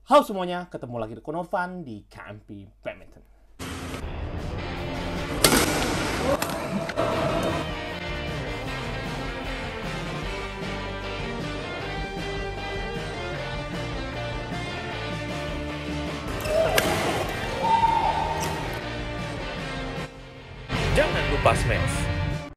Halo semuanya, ketemu lagi di Konovan di KMP Badminton. Jangan lupa smash.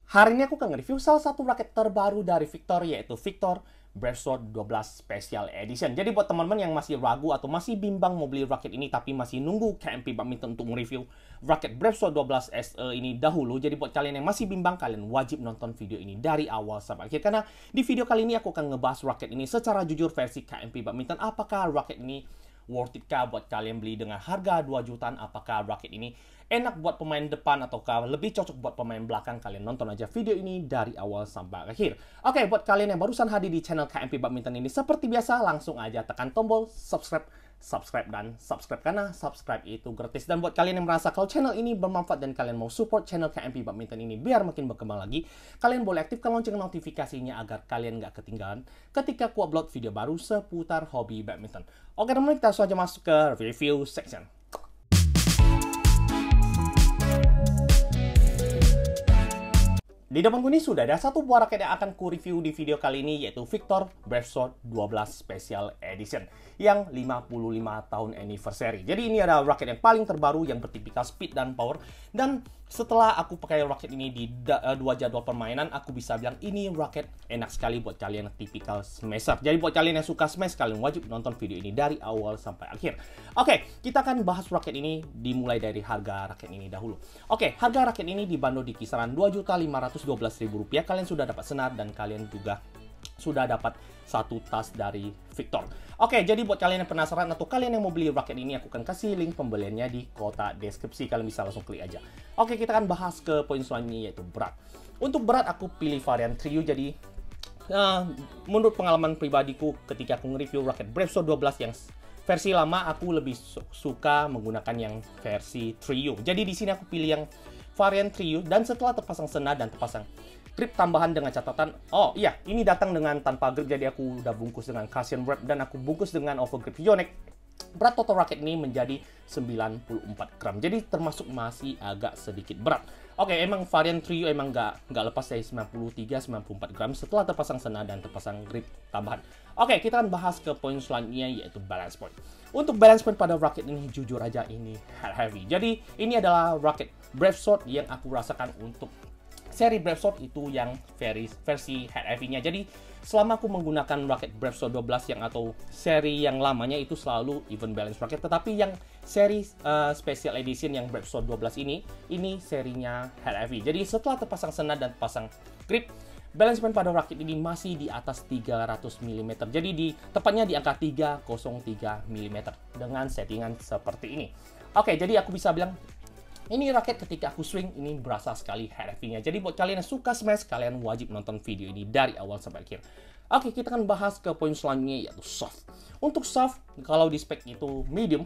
Hari ini aku akan nge-review salah satu raket terbaru dari Victor, yaitu Victor Breastsword 12 Special Edition. Jadi buat teman-teman yang masih ragu atau masih bimbang mau beli raket ini tapi masih nunggu KMP Badminton untuk mereview raket Breastsword 12 SE ini dahulu. Jadi buat kalian yang masih bimbang, kalian wajib nonton video ini dari awal sampai akhir. Karena di video kali ini aku akan ngebahas raket ini secara jujur versi KMP Badminton. Apakah raket ini worth it kah buat kalian beli dengan harga 2 jutaan? Apakah raket ini enak buat pemain depan ataukah lebih cocok buat pemain belakang? Kalian nonton aja video ini dari awal sampai akhir. Oke, buat kalian yang barusan hadir di channel KMP Badminton ini, seperti biasa langsung aja tekan tombol subscribe dan subscribe karena subscribe itu gratis. Dan buat kalian yang merasa kalau channel ini bermanfaat dan kalian mau support channel KMP Badminton ini biar makin berkembang lagi, kalian boleh aktifkan lonceng notifikasinya agar kalian nggak ketinggalan ketika aku upload video baru seputar hobi badminton. Oke teman-teman, kita langsung aja masuk ke review section. Di depanku ini sudah ada satu buah raket yang akan ku review di video kali ini, yaitu Victor Breastsword 12 Special Edition yang 55 tahun anniversary. Jadi ini adalah raket yang paling terbaru yang bertipikal speed dan power. Dan setelah aku pakai raket ini di dua jadwal permainan, aku bisa bilang ini raket enak sekali buat kalian yang tipikal smasher. Jadi buat kalian yang suka smash, kalian wajib nonton video ini dari awal sampai akhir. Oke, kita akan bahas raket ini dimulai dari harga raket ini dahulu. Oke, harga raket ini dibanderol di kisaran Rp2.512.000. Kalian sudah dapat senar dan kalian juga sudah dapat satu tas dari Victor. Oke, jadi buat kalian yang penasaran atau kalian yang mau beli raket ini, aku akan kasih link pembeliannya di kotak deskripsi. Kalian bisa langsung klik aja. Oke, kita akan bahas ke poin selanjutnya, yaitu berat. Untuk berat, aku pilih varian trio. Jadi menurut pengalaman pribadiku ketika aku nge-review raket Breastsword 12 yang versi lama, aku lebih suka menggunakan yang versi trio. Jadi di sini aku pilih yang varian trio, dan setelah terpasang senar dan terpasang grip tambahan dengan catatan, oh iya, ini datang dengan tanpa grip, jadi aku udah bungkus dengan cushion wrap dan aku bungkus dengan overgrip Yonex. Berat total raket ini menjadi 94 gram, jadi termasuk masih agak sedikit berat. Oke, emang varian trio emang nggak lepas dari 93-94 gram setelah terpasang senar dan terpasang grip tambahan. Oke, kita akan bahas ke poin selanjutnya, yaitu balance point. Untuk balance point pada raket ini, jujur aja ini head heavy. Jadi ini adalah raket Breastsword yang aku rasakan untuk seri Breastsword itu yang versi head heavy-nya. Jadi selama aku menggunakan raket Breastsword 12 yang atau seri yang lamanya itu selalu even balance raket, tetapi yang seri special edition yang Breastsword 12 ini serinya head heavy. Jadi setelah terpasang senar dan terpasang grip, balance point pada raket ini masih di atas 300 mm. Jadi tepatnya di angka 303 mm dengan settingan seperti ini. Oke, jadi aku bisa bilang ini raket ketika aku swing, ini berasa sekali head heavy-nya. Jadi buat kalian yang suka smash, kalian wajib nonton video ini dari awal sampai akhir. Oke, kita akan bahas ke poin selanjutnya, yaitu soft. Untuk soft, kalau di spek itu medium,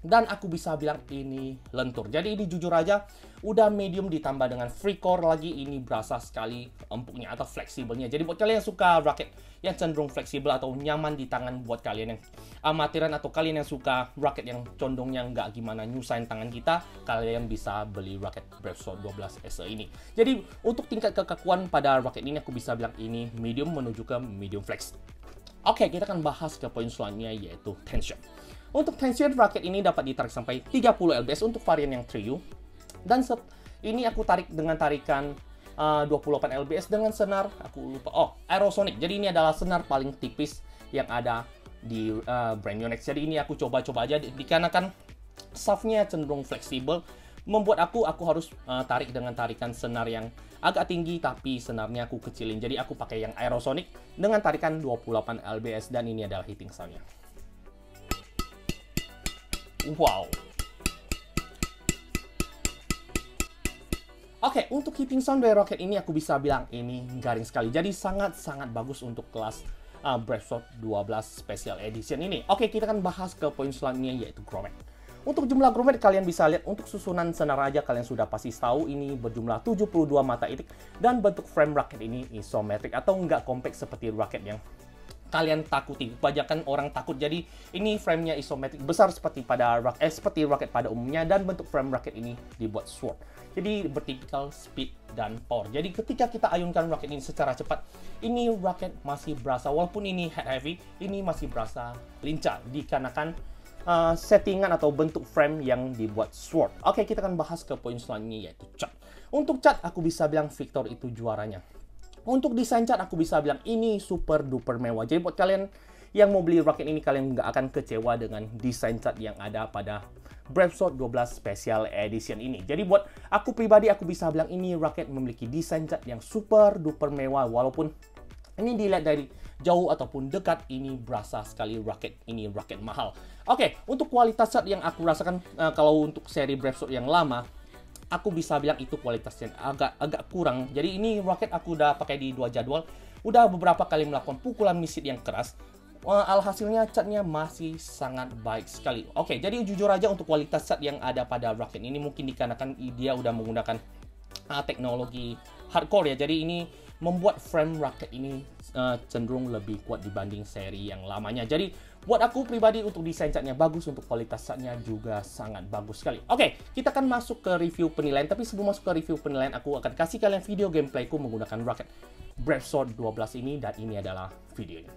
dan aku bisa bilang ini lentur. Jadi ini jujur aja, udah medium ditambah dengan free core lagi, ini berasa sekali empuknya atau fleksibelnya. Jadi buat kalian yang suka raket yang cenderung fleksibel atau nyaman di tangan, buat kalian yang amatiran atau kalian yang suka raket yang condongnya nggak gimana nyusahin tangan kita, kalian bisa beli raket Breastsword 12 SE ini. Jadi untuk tingkat kekakuan pada raket ini, aku bisa bilang ini medium menuju ke medium flex. Oke, kita akan bahas ke poin selanjutnya, yaitu tension. Untuk tension, raket ini dapat ditarik sampai 30 lbs untuk varian yang trio. Dan ini aku tarik dengan tarikan 28 lbs dengan senar, aku lupa, Aerosonic. Jadi ini adalah senar paling tipis yang ada di brand Yonex. Jadi ini aku coba-coba aja, dikarenakan shaftnya cenderung fleksibel, membuat aku harus tarik dengan tarikan senar yang agak tinggi, tapi senarnya aku kecilin. Jadi aku pakai yang Aerosonic dengan tarikan 28 lbs, dan ini adalah hitting soundnya. Wow. Oke, untuk hitting sound dari raket ini aku bisa bilang ini garing sekali. Jadi sangat-sangat bagus untuk kelas Breastsword 12 Special Edition ini. Oke, kita akan bahas ke poin selanjutnya, yaitu grommet. Untuk jumlah grommet kalian bisa lihat, untuk susunan senar aja kalian sudah pasti tahu ini berjumlah 72 mata itik, dan bentuk frame raket ini isometrik atau nggak compact seperti raket yang kalian takuti. Kebanyakan orang takut. Jadi ini frame-nya isometrik besar seperti roket pada umumnya, dan bentuk frame roket ini dibuat sword. Jadi bertipikal speed dan power. Jadi ketika kita ayunkan roket ini secara cepat, ini roket masih berasa, walaupun ini head heavy, ini masih berasa lincah dikarenakan settingan atau bentuk frame yang dibuat sword. Oke, kita akan bahas ke poin selanjutnya, yaitu cat. Untuk cat, aku bisa bilang Victor itu juaranya. Untuk desain cat, aku bisa bilang ini super duper mewah. Jadi buat kalian yang mau beli roket ini, kalian nggak akan kecewa dengan desain cat yang ada pada BravSword 12 Special Edition ini. Jadi buat aku pribadi, aku bisa bilang ini roket memiliki desain cat yang super duper mewah. Walaupun ini dilihat dari jauh ataupun dekat, ini berasa sekali roket ini roket mahal. Oke, untuk kualitas cat yang aku rasakan kalau untuk seri BravSword yang lama, aku bisa bilang itu kualitasnya agak kurang. Jadi ini roket aku udah pakai di 2 jadwal, udah beberapa kali melakukan pukulan misit yang keras. Alhasilnya catnya masih sangat baik sekali. Oke, jadi jujur aja untuk kualitas cat yang ada pada roket ini mungkin dikarenakan dia udah menggunakan teknologi hardcore ya. Jadi ini membuat frame roket ini cenderung lebih kuat dibanding seri yang lamanya. Jadi buat aku pribadi untuk desain catnya bagus, untuk kualitas catnya juga sangat bagus sekali. Oke, kita akan masuk ke review penilaian. Tapi sebelum masuk ke review penilaian, aku akan kasih kalian video gameplayku menggunakan roket BravSword 12 ini, dan ini adalah videonya.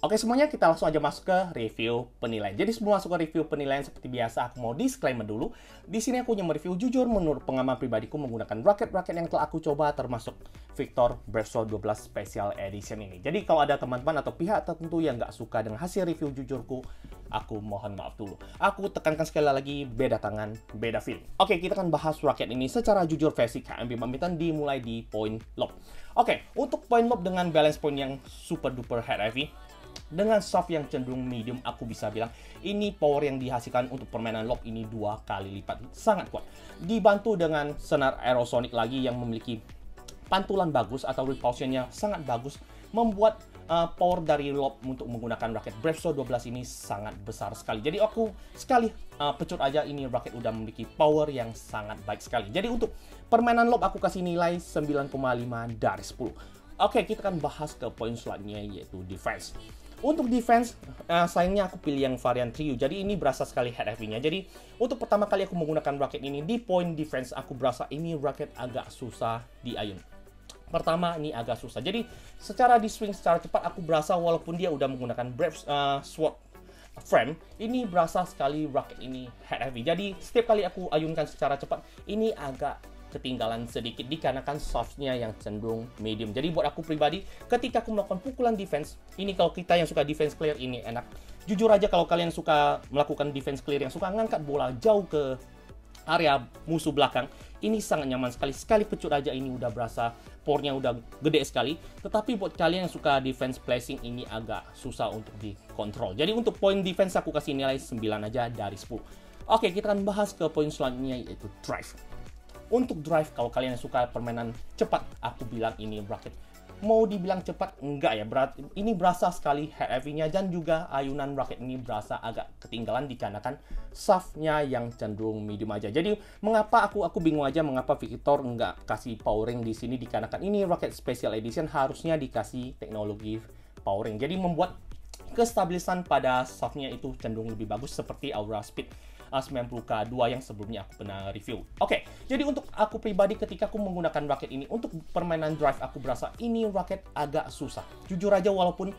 Oke semuanya, kita langsung aja masuk ke review penilaian. Jadi sebelum masuk ke review penilaian, seperti biasa aku mau disclaimer dulu. Di sini aku hanya mereview jujur menurut pengalaman pribadiku menggunakan roket-roket yang telah aku coba, termasuk Victor BravSword 12 Special Edition ini. Jadi kalau ada teman-teman atau pihak tertentu yang nggak suka dengan hasil review jujurku, aku mohon maaf dulu. Aku tekankan sekali lagi, beda tangan, beda feeling. Oke, kita akan bahas roket ini secara jujur versi KMB Badminton, dimulai di point lob. Oke, untuk point lob dengan balance point yang super duper head heavy, dengan soft yang cenderung medium, aku bisa bilang ini power yang dihasilkan untuk permainan lob ini 2 kali lipat, sangat kuat. Dibantu dengan senar aerosonic lagi yang memiliki pantulan bagus atau repulsionnya sangat bagus, membuat power dari lob untuk menggunakan raket BravSword 12 ini sangat besar sekali. Jadi aku sekali pecut aja, ini raket udah memiliki power yang sangat baik sekali. Jadi untuk permainan lob aku kasih nilai 9,5 dari 10. Oke, kita akan bahas ke poin selanjutnya, yaitu defense. Untuk defense, sayangnya aku pilih yang varian trio. Jadi ini berasa sekali head heavy-nya. Jadi untuk pertama kali aku menggunakan raket ini, di point defense aku berasa ini raket agak susah diayun. Pertama, ini agak susah. Jadi secara di swing secara cepat aku berasa walaupun dia udah menggunakan Brave Sword frame, ini berasa sekali raket ini head heavy. Jadi setiap kali aku ayunkan secara cepat, ini agak ketinggalan sedikit dikarenakan softnya yang cenderung medium. Jadi buat aku pribadi, ketika aku melakukan pukulan defense, ini kalau kita yang suka defense clear ini enak. Jujur aja kalau kalian suka melakukan defense clear yang suka ngangkat bola jauh ke area musuh belakang, ini sangat nyaman sekali. Sekali pecut aja ini udah berasa pornya udah gede sekali. Tetapi buat kalian yang suka defense placing ini agak susah untuk dikontrol. Jadi untuk point defense aku kasih nilai 9 aja dari 10. Oke, kita akan bahas ke poin selanjutnya yaitu drive. Untuk drive, kalau kalian yang suka permainan cepat, aku bilang ini raket. Mau dibilang cepat, enggak ya. Ini berasa sekali head heavy-nya dan juga ayunan raket ini berasa agak ketinggalan dikarenakan shaft-nya yang cenderung medium aja. Jadi mengapa aku bingung aja mengapa Victor enggak kasih powering di sini dikarenakan ini raket special edition harusnya dikasih teknologi powering. Jadi membuat kestabilisan pada shaft-nya itu cenderung lebih bagus seperti Aura Speed 90K2 yang sebelumnya aku pernah review. Oke, jadi untuk aku pribadi ketika aku menggunakan raket ini untuk permainan drive aku berasa ini raket agak susah. Jujur aja walaupun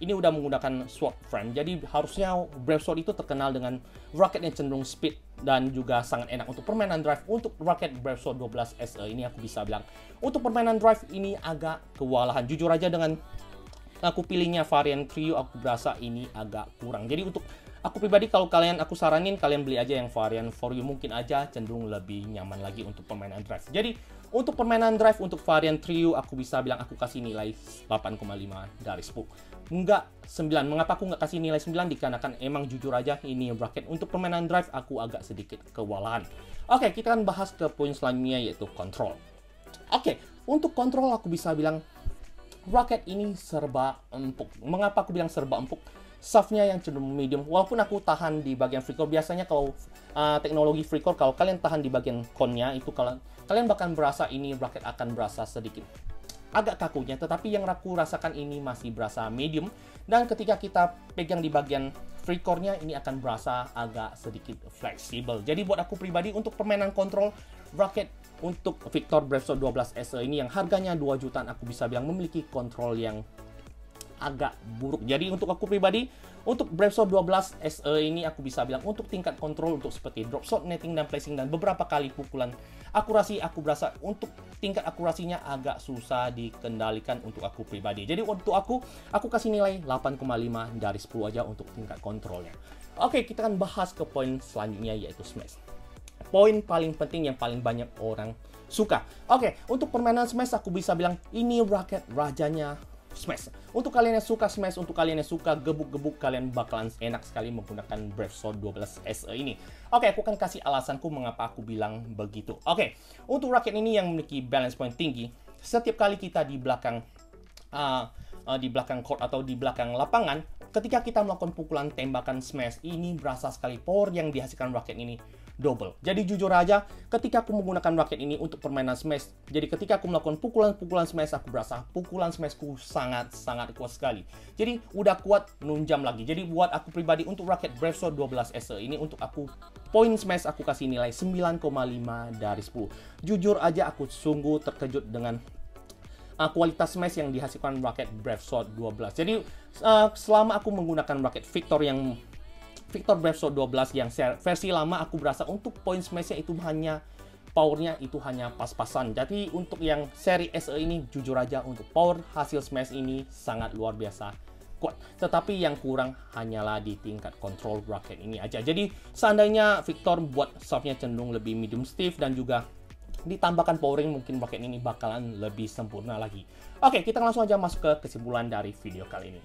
ini udah menggunakan sword frame, jadi harusnya Brave Sword itu terkenal dengan raket yang cenderung speed dan juga sangat enak untuk permainan drive. Untuk raket Brave Sword 12 SE ini aku bisa bilang untuk permainan drive ini agak kewalahan. Jujur aja dengan aku pilihnya varian trio aku berasa ini agak kurang. Jadi untuk aku pribadi kalau aku saranin kalian beli aja yang varian for you, mungkin aja cenderung lebih nyaman lagi untuk permainan drive. Jadi untuk permainan drive untuk varian trio aku bisa bilang aku kasih nilai 8,5 dari 10. Enggak 9. Mengapa aku nggak kasih nilai 9? Dikarenakan emang jujur aja ini bracket untuk permainan drive aku agak sedikit kewalahan. Oke, kita akan bahas ke poin selanjutnya yaitu control. Oke, untuk control aku bisa bilang raket ini serba empuk. Mengapa aku bilang serba empuk? Shaft-nya yang cenderung medium. Walaupun aku tahan di bagian freecore, biasanya kalau teknologi freecore, kalau kalian tahan di bagian connya itu kalian bahkan berasa ini raket akan berasa sedikit agak kakunya. Tetapi yang aku rasakan ini masih berasa medium. Dan ketika kita pegang di bagian freecore-nya ini akan berasa agak sedikit fleksibel. Jadi buat aku pribadi untuk permainan kontrol raket untuk Victor Brave Sword 12 SE ini yang harganya 2 jutaan aku bisa bilang memiliki kontrol yang agak buruk. Jadi untuk aku pribadi untuk Brave Sword 12 SE ini aku bisa bilang untuk tingkat kontrol untuk seperti drop shot, netting dan placing dan beberapa kali pukulan akurasi aku berasa untuk tingkat akurasinya agak susah dikendalikan untuk aku pribadi. Jadi untuk aku kasih nilai 8,5 dari 10 aja untuk tingkat kontrolnya. Oke, kita akan bahas ke poin selanjutnya yaitu smash. Poin paling penting yang paling banyak orang suka. Oke, untuk permainan smash aku bisa bilang ini raket rajanya smash. Untuk kalian yang suka smash, untuk kalian yang suka gebuk-gebuk, kalian bakalan enak sekali menggunakan Brave Sword 12 SE ini. Oke, aku akan kasih alasanku mengapa aku bilang begitu. Oke, untuk raket ini yang memiliki balance point tinggi, setiap kali kita di belakang court atau di belakang lapangan, ketika kita melakukan pukulan tembakan smash, ini berasa sekali power yang dihasilkan raket ini double. Jadi jujur aja, ketika aku menggunakan raket ini untuk permainan smash, jadi ketika aku melakukan pukulan smash, aku berasa pukulan smashku sangat kuat sekali. Jadi udah kuat nunjam lagi. Jadi buat aku pribadi untuk raket Brave Sword 12 SE ini untuk aku poin smash aku kasih nilai 9,5 dari 10. Jujur aja aku sungguh terkejut dengan kualitas smash yang dihasilkan raket Brave Sword 12. Jadi selama aku menggunakan raket Victor Brave Sword 12 yang versi lama, aku berasa untuk point smash-nya itu powernya itu hanya pas-pasan. Jadi untuk yang seri SE ini jujur aja untuk power hasil smash ini sangat luar biasa kuat. Tetapi yang kurang hanyalah di tingkat control raket ini aja. Jadi seandainya Victor buat shaft-nya cenderung lebih medium stiff dan juga ditambahkan powering, mungkin raket ini bakalan lebih sempurna lagi. Oke, kita langsung aja masuk ke kesimpulan dari video kali ini.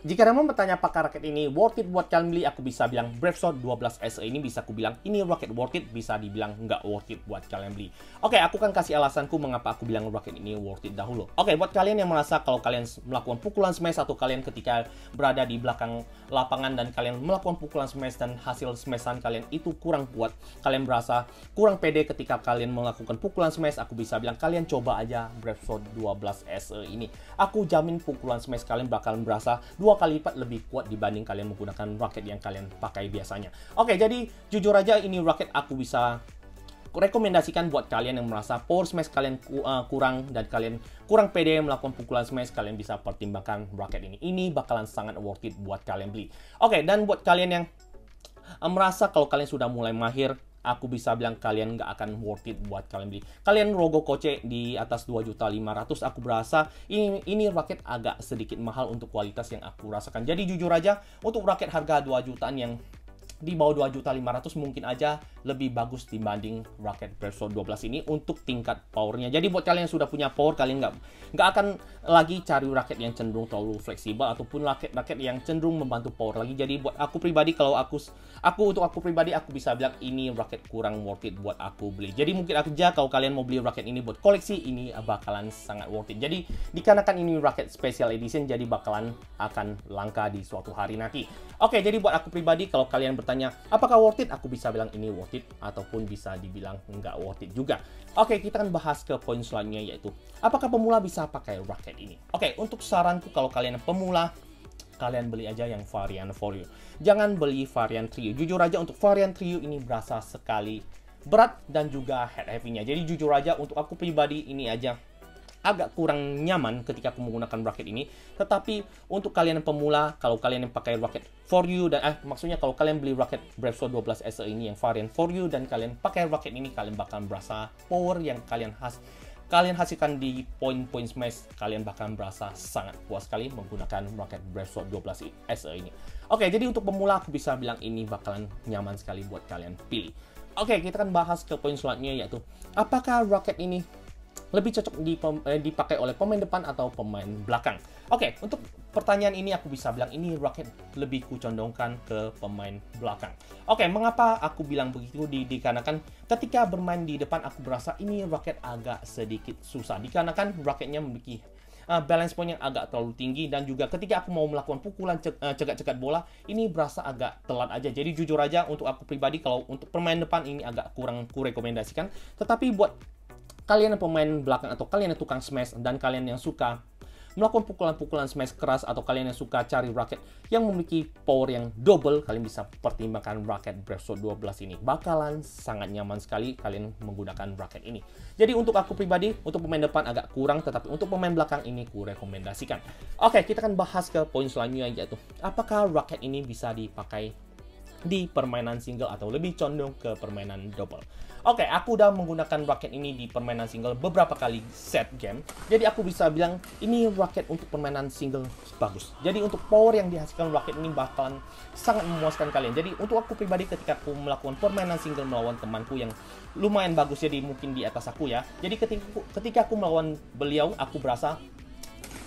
Jika teman bertanya apakah raket ini worth it buat kalian beli, aku bisa bilang Bravesword 12 SE ini bisa aku bilang ini raket worth it, bisa dibilang nggak worth it buat kalian beli. Oke, aku kan kasih alasanku mengapa aku bilang raket ini worth it dahulu. Oke, buat kalian yang merasa kalau kalian melakukan pukulan smash atau kalian ketika berada di belakang lapangan dan kalian melakukan pukulan smash dan hasil smashan kalian itu kurang kuat, kalian merasa kurang pede ketika kalian melakukan pukulan smash, aku bisa bilang kalian coba aja Bravesword 12 SE ini. Aku jamin pukulan smash kalian bakalan berasa 2 kali lipat lebih kuat dibanding kalian menggunakan raket yang kalian pakai biasanya. Oke, jadi jujur aja ini raket aku bisa rekomendasikan buat kalian yang merasa power smash kalian kurang dan kalian kurang pede melakukan pukulan smash, kalian bisa pertimbangkan raket ini. Ini bakalan sangat worth it buat kalian beli. Oke, dan buat kalian yang merasa kalau kalian sudah mulai mahir, aku bisa bilang kalian nggak akan worth it buat kalian beli. Kalian rogoh kocek di atas 2.500.000, aku berasa ini raket agak sedikit mahal untuk kualitas yang aku rasakan. Jadi jujur aja, untuk raket harga 2 jutaan yang di bawah 2.500.000 mungkin aja lebih bagus dibanding raket Bravesword 12 ini untuk tingkat powernya. Jadi buat kalian yang sudah punya power, kalian nggak akan lagi cari raket yang cenderung terlalu fleksibel ataupun raket yang cenderung membantu power lagi. Jadi buat aku pribadi, kalau aku bisa bilang ini raket kurang worth it buat aku beli. Jadi mungkin aja kalau kalian mau beli raket ini buat koleksi, ini bakalan sangat worth it. Jadi dikarenakan ini raket special edition, jadi bakalan akan langka di suatu hari nanti. Oke, jadi buat aku pribadi, kalau kalian bertanya apakah worth it, aku bisa bilang ini worth it ataupun bisa dibilang nggak worth it juga. Oke, kita akan bahas ke poin selanjutnya, yaitu apakah pemula bisa pakai raket ini. Oke, untuk saranku kalau kalian pemula, kalian beli aja yang varian for you. Jangan beli varian trio. Jujur aja untuk varian trio ini berasa sekali berat dan juga head heavy-nya. Jadi jujur aja untuk aku pribadi ini aja agak kurang nyaman ketika aku menggunakan raket ini. Tetapi untuk kalian yang pemula, kalau kalian yang pakai raket for you dan maksudnya kalau kalian beli raket Bravesword 12 SE ini yang varian for you dan kalian pakai raket ini, kalian bakal berasa power yang kalian hasilkan di poin-poin smash, kalian bakal berasa sangat puas sekali menggunakan raket Bravesword 12 SE ini. Oke, jadi untuk pemula aku bisa bilang ini bakalan nyaman sekali buat kalian pilih. Oke, kita akan bahas ke poin selanjutnya, yaitu apakah raket ini lebih cocok dipakai oleh pemain depan atau pemain belakang. Oke, untuk pertanyaan ini aku bisa bilang ini raket lebih kucondongkan ke pemain belakang. Oke, mengapa aku bilang begitu? Dikarenakan ketika bermain di depan aku berasa ini raket agak sedikit susah. Dikarenakan raketnya memiliki balance point yang agak terlalu tinggi, dan juga ketika aku mau melakukan pukulan cegat-cegat bola, ini berasa agak telat aja. Jadi jujur aja untuk aku pribadi, kalau untuk pemain depan ini agak kurang kurekomendasikan. Tetapi buat kalian yang pemain belakang atau kalian yang tukang smash dan kalian yang suka melakukan pukulan-pukulan smash keras atau kalian yang suka cari raket yang memiliki power yang double, kalian bisa pertimbangkan raket Bravesword 12 ini. Bakalan sangat nyaman sekali kalian menggunakan raket ini. Jadi untuk aku pribadi, untuk pemain depan agak kurang, tetapi untuk pemain belakang ini ku rekomendasikan. Oke, kita akan bahas ke poin selanjutnya, yaitu apakah raket ini bisa dipakai di permainan single atau lebih condong ke permainan double. Oke, aku udah menggunakan raket ini di permainan single beberapa kali set game. Jadi aku bisa bilang ini raket untuk permainan single bagus. Jadi untuk power yang dihasilkan raket ini bakalan sangat memuaskan kalian. Jadi untuk aku pribadi, ketika aku melakukan permainan single melawan temanku yang lumayan bagus, jadi mungkin di atas aku ya. Jadi ketika aku melawan beliau, aku berasa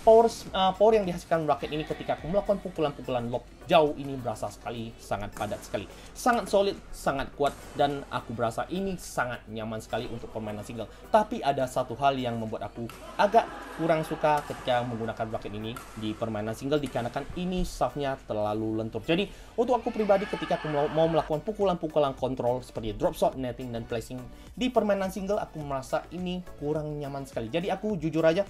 power yang dihasilkan raket ini ketika aku melakukan pukulan-pukulan lob jauh ini berasa sekali sangat padat sekali, sangat solid, sangat kuat, dan aku berasa ini sangat nyaman sekali untuk permainan single. Tapi ada satu hal yang membuat aku agak kurang suka ketika menggunakan raket ini di permainan single, dikarenakan ini shaftnya terlalu lentur. Jadi untuk aku pribadi, ketika aku mau melakukan pukulan-pukulan kontrol seperti drop shot, netting, dan placing di permainan single, aku merasa ini kurang nyaman sekali. Jadi aku jujur aja,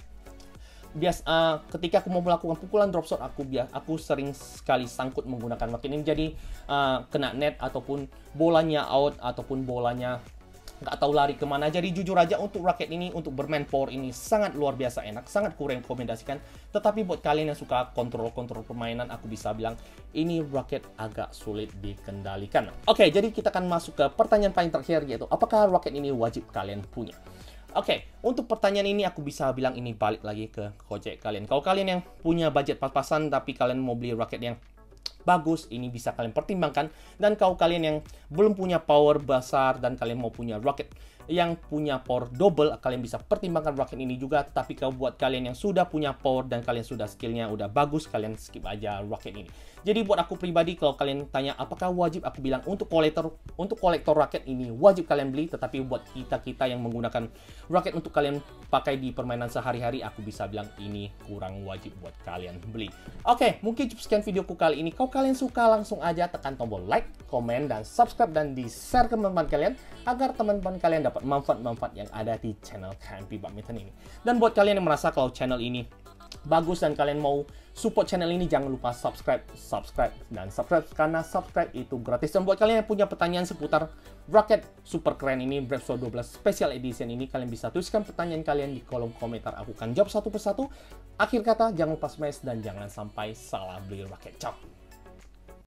ketika aku mau melakukan pukulan drop shot, aku sering sekali sangkut menggunakan raket ini, jadi kena net ataupun bolanya out ataupun bolanya nggak tahu lari kemana. Jadi jujur aja untuk raket ini, untuk bermain power ini sangat luar biasa enak, sangat kurang rekomendasikan. Tetapi buat kalian yang suka kontrol permainan, aku bisa bilang ini raket agak sulit dikendalikan. Oke, jadi kita akan masuk ke pertanyaan paling terakhir, yaitu apakah raket ini wajib kalian punya? Oke, untuk pertanyaan ini aku bisa bilang ini balik lagi ke kocek kalian. Kalau kalian yang punya budget pas-pasan tapi kalian mau beli raket yang bagus, ini bisa kalian pertimbangkan. Dan kalau kalian yang belum punya power besar dan kalian mau punya roket yang punya power double, kalian bisa pertimbangkan roket ini juga. Tapi kalau buat kalian yang sudah punya power dan kalian sudah skillnya udah bagus, kalian skip aja roket ini. Jadi buat aku pribadi, kalau kalian tanya apakah wajib, aku bilang untuk kolektor roket ini wajib kalian beli. Tetapi buat kita yang menggunakan roket untuk kalian pakai di permainan sehari-hari, aku bisa bilang ini kurang wajib buat kalian beli. Oke, mungkin cukup sekian videoku kali ini. Kalau kalian suka, langsung aja tekan tombol like, komen, dan subscribe, dan di-share ke teman-teman kalian agar teman-teman kalian dapat manfaat-manfaat yang ada di channel KMP Badminton ini. Dan buat kalian yang merasa kalau channel ini bagus dan kalian mau support channel ini, jangan lupa subscribe, karena subscribe itu gratis. Dan buat kalian yang punya pertanyaan seputar roket super keren ini, Brave 12 Special Edition ini, kalian bisa tuliskan pertanyaan kalian di kolom komentar. Aku akan jawab satu persatu. Akhir kata, jangan lupa smash dan jangan sampai salah beli roket. Ciao.